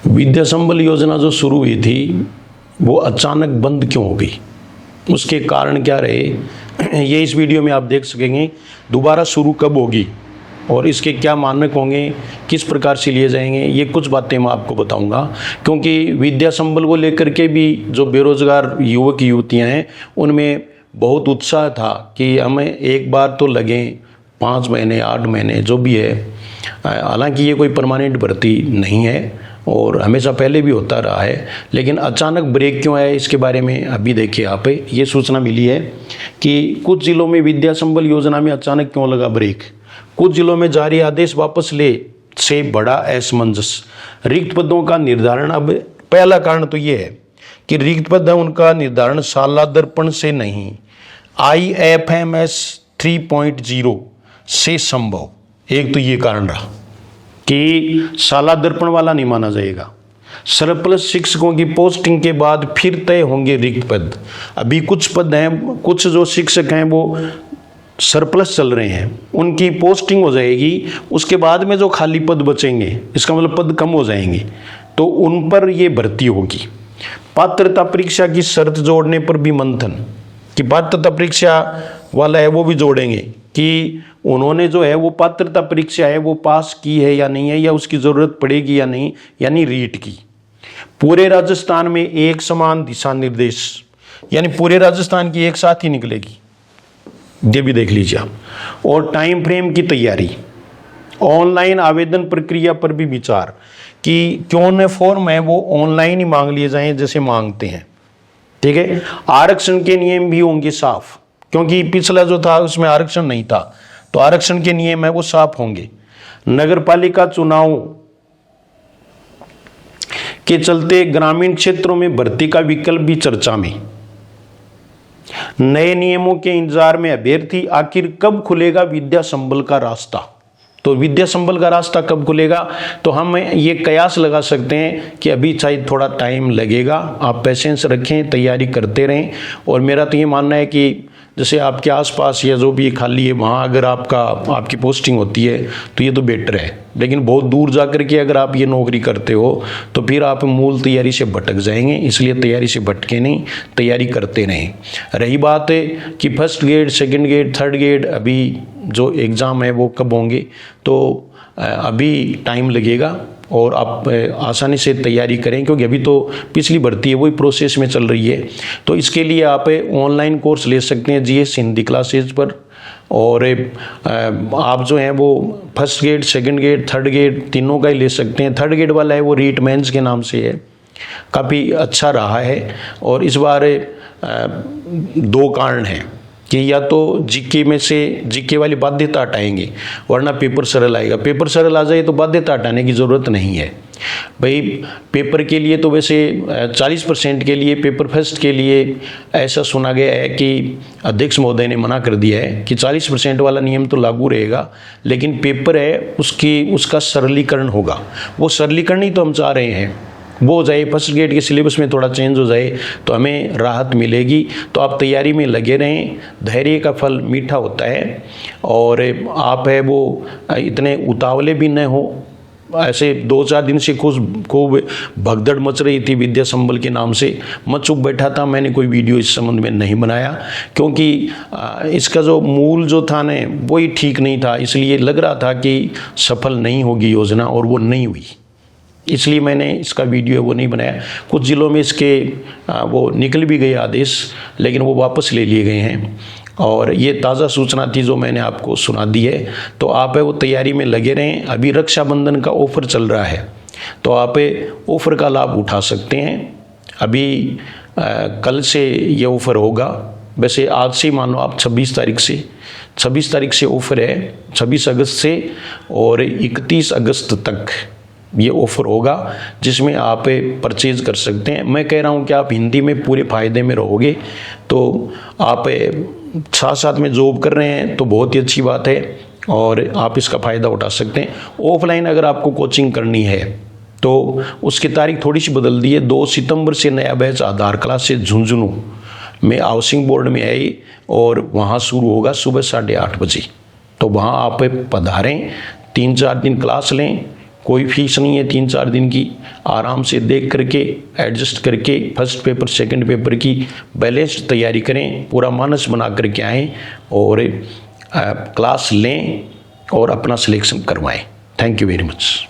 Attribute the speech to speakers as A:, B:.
A: विद्या संबल योजना जो शुरू हुई थी वो अचानक बंद क्यों हो गई, उसके कारण क्या रहे, ये इस वीडियो में आप देख सकेंगे। दोबारा शुरू कब होगी और इसके क्या मानक होंगे, किस प्रकार से लिए जाएंगे, ये कुछ बातें मैं आपको बताऊंगा। क्योंकि विद्या संबल को लेकर के भी जो बेरोजगार युवक युवतियां हैं उनमें बहुत उत्साह था कि हमें एक बार तो लगें, 5 महीने 8 महीने जो भी है। हालांकि ये कोई परमानेंट भर्ती नहीं है और हमेशा पहले भी होता रहा है, लेकिन अचानक ब्रेक क्यों आया इसके बारे में अभी देखिए आप। ये सूचना मिली है कि कुछ जिलों में विद्या संबल योजना में अचानक क्यों लगा ब्रेक। कुछ जिलों में जारी आदेश वापस ले से बड़ा असमंजस। रिक्त पदों का निर्धारण, अब पहला कारण तो ये है कि रिक्त पद है उनका निर्धारण साला दर्पण से नहीं, IFMS 3.0 से संभव। एक तो ये कारण रहा कि साला दर्पण वाला नहीं माना जाएगा। सरप्लस शिक्षकों की पोस्टिंग के बाद फिर तय होंगे रिक्त पद। अभी कुछ पद हैं, कुछ जो शिक्षक हैं वो सरप्लस चल रहे हैं, उनकी पोस्टिंग हो जाएगी। उसके बाद में जो खाली पद बचेंगे, इसका मतलब पद कम हो जाएंगे, तो उन पर ये भर्ती होगी। पात्रता परीक्षा की शर्त जोड़ने पर भी मंथन कि पात्रता परीक्षा वाला है वो भी जोड़ेंगे कि उन्होंने जो है वो पात्रता परीक्षा है वो पास की है या नहीं है, या उसकी ज़रूरत पड़ेगी या नहीं, यानी रीट की। पूरे राजस्थान में एक समान दिशा निर्देश, यानी पूरे राजस्थान की एक साथ ही निकलेगी, ये भी देख लीजिए आप। और टाइम फ्रेम की तैयारी, ऑनलाइन आवेदन प्रक्रिया पर भी विचार कि क्यों न फॉर्म है वो ऑनलाइन ही मांग लिए जाएं जैसे मांगते हैं, ठीक है। आरक्षण के नियम भी होंगे साफ, क्योंकि पिछला जो था उसमें आरक्षण नहीं था, तो आरक्षण के नियम है वो साफ होंगे। नगरपालिका चुनाव के चलते ग्रामीण क्षेत्रों में भर्ती का विकल्प भी चर्चा में। नए नियमों के इंतजार में अभ्यर्थी, आखिर कब खुलेगा विद्या संबल का रास्ता। तो विद्या संबल का रास्ता कब खुलेगा, तो हम ये कयास लगा सकते हैं कि अभी शायद थोड़ा टाइम लगेगा। आप पेशेंस रखें, तैयारी करते रहें। और मेरा तो ये मानना है कि जैसे आपके आसपास या जो भी खाली है वहाँ अगर आपकी पोस्टिंग होती है तो ये तो बेटर है, लेकिन बहुत दूर जा कर के अगर आप ये नौकरी करते हो तो फिर आप मूल तैयारी से भटक जाएंगे। इसलिए तैयारी से भटके नहीं, तैयारी करते रहें। रही बात है कि first grade, second grade, third grade अभी जो एग्ज़ाम है वो कब होंगे, तो अभी टाइम लगेगा और आप आसानी से तैयारी करें, क्योंकि अभी तो पिछली भर्ती है वही प्रोसेस में चल रही है। तो इसके लिए आप ऑनलाइन कोर्स ले सकते हैं GS हिंदी क्लासेज पर। और आप जो हैं वो first grade, second grade, third grade तीनों का ही ले सकते हैं। थर्ड ग्रेड वाला है वो रीट मेंस के नाम से है, काफ़ी अच्छा रहा है। और इस बार 2 कारण हैं कि या तो जीके में से जीके वाली बाध्यता हटाएंगे, वरना पेपर सरल आएगा। पेपर सरल आ जाए तो बाध्यता हटाने की ज़रूरत नहीं है भाई। पेपर के लिए तो वैसे 40% के लिए, पेपर फर्स्ट के लिए ऐसा सुना गया है कि अध्यक्ष महोदय ने मना कर दिया है कि 40% वाला नियम तो लागू रहेगा, लेकिन पेपर है उसका सरलीकरण होगा। वो सरलीकरण ही तो हम चाह रहे हैं, वो हो जाए, फर्स्ट ग्रेड के सिलेबस में थोड़ा चेंज हो जाए तो हमें राहत मिलेगी। तो आप तैयारी में लगे रहें, धैर्य का फल मीठा होता है। और आप है वो इतने उतावले भी न हो। ऐसे 2-4 दिन से खूब भगदड़ मच रही थी विद्या संबल के नाम से, मैं चुप बैठा था, मैंने कोई वीडियो इस संबंध में नहीं बनाया, क्योंकि इसका जो मूल जो था न वही ठीक नहीं था। इसलिए लग रहा था कि सफल नहीं होगी योजना, और वो नहीं हुई, इसलिए मैंने इसका वीडियो वो नहीं बनाया। कुछ ज़िलों में इसके वो निकल भी गए आदेश, लेकिन वो वापस ले लिए गए हैं। और ये ताज़ा सूचना थी जो मैंने आपको सुना दी है। तो आप है वो तैयारी में लगे रहें। अभी रक्षाबंधन का ऑफ़र चल रहा है, तो आप ऑफ़र का लाभ उठा सकते हैं। अभी कल से ये ऑफ़र होगा, वैसे आज से मानो आप 26 तारीख से ऑफ़र है, 26 अगस्त से और 31 अगस्त तक ये ऑफ़र होगा, जिसमें आप परचेज़ कर सकते हैं। मैं कह रहा हूँ कि आप हिंदी में पूरे फ़ायदे में रहोगे, तो आप साथ में जॉब कर रहे हैं तो बहुत ही अच्छी बात है और आप इसका फ़ायदा उठा सकते हैं। ऑफलाइन अगर आपको कोचिंग करनी है तो उसकी तारीख थोड़ी सी बदल दी है। 2 सितंबर से नया बैच आधार क्लास से झुंझुनू में हाउसिंग बोर्ड में आई और वहाँ शुरू होगा सुबह 8:30 बजे। तो वहाँ आप पधारें, 3-4 दिन क्लास लें, कोई फीस नहीं है 3-4 दिन की, आराम से देख करके एडजस्ट करके फर्स्ट पेपर सेकंड पेपर की बैलेंस्ड तैयारी करें, पूरा मानस बना करके आएँ और क्लास लें और अपना सिलेक्शन करवाएं। Thank you very much.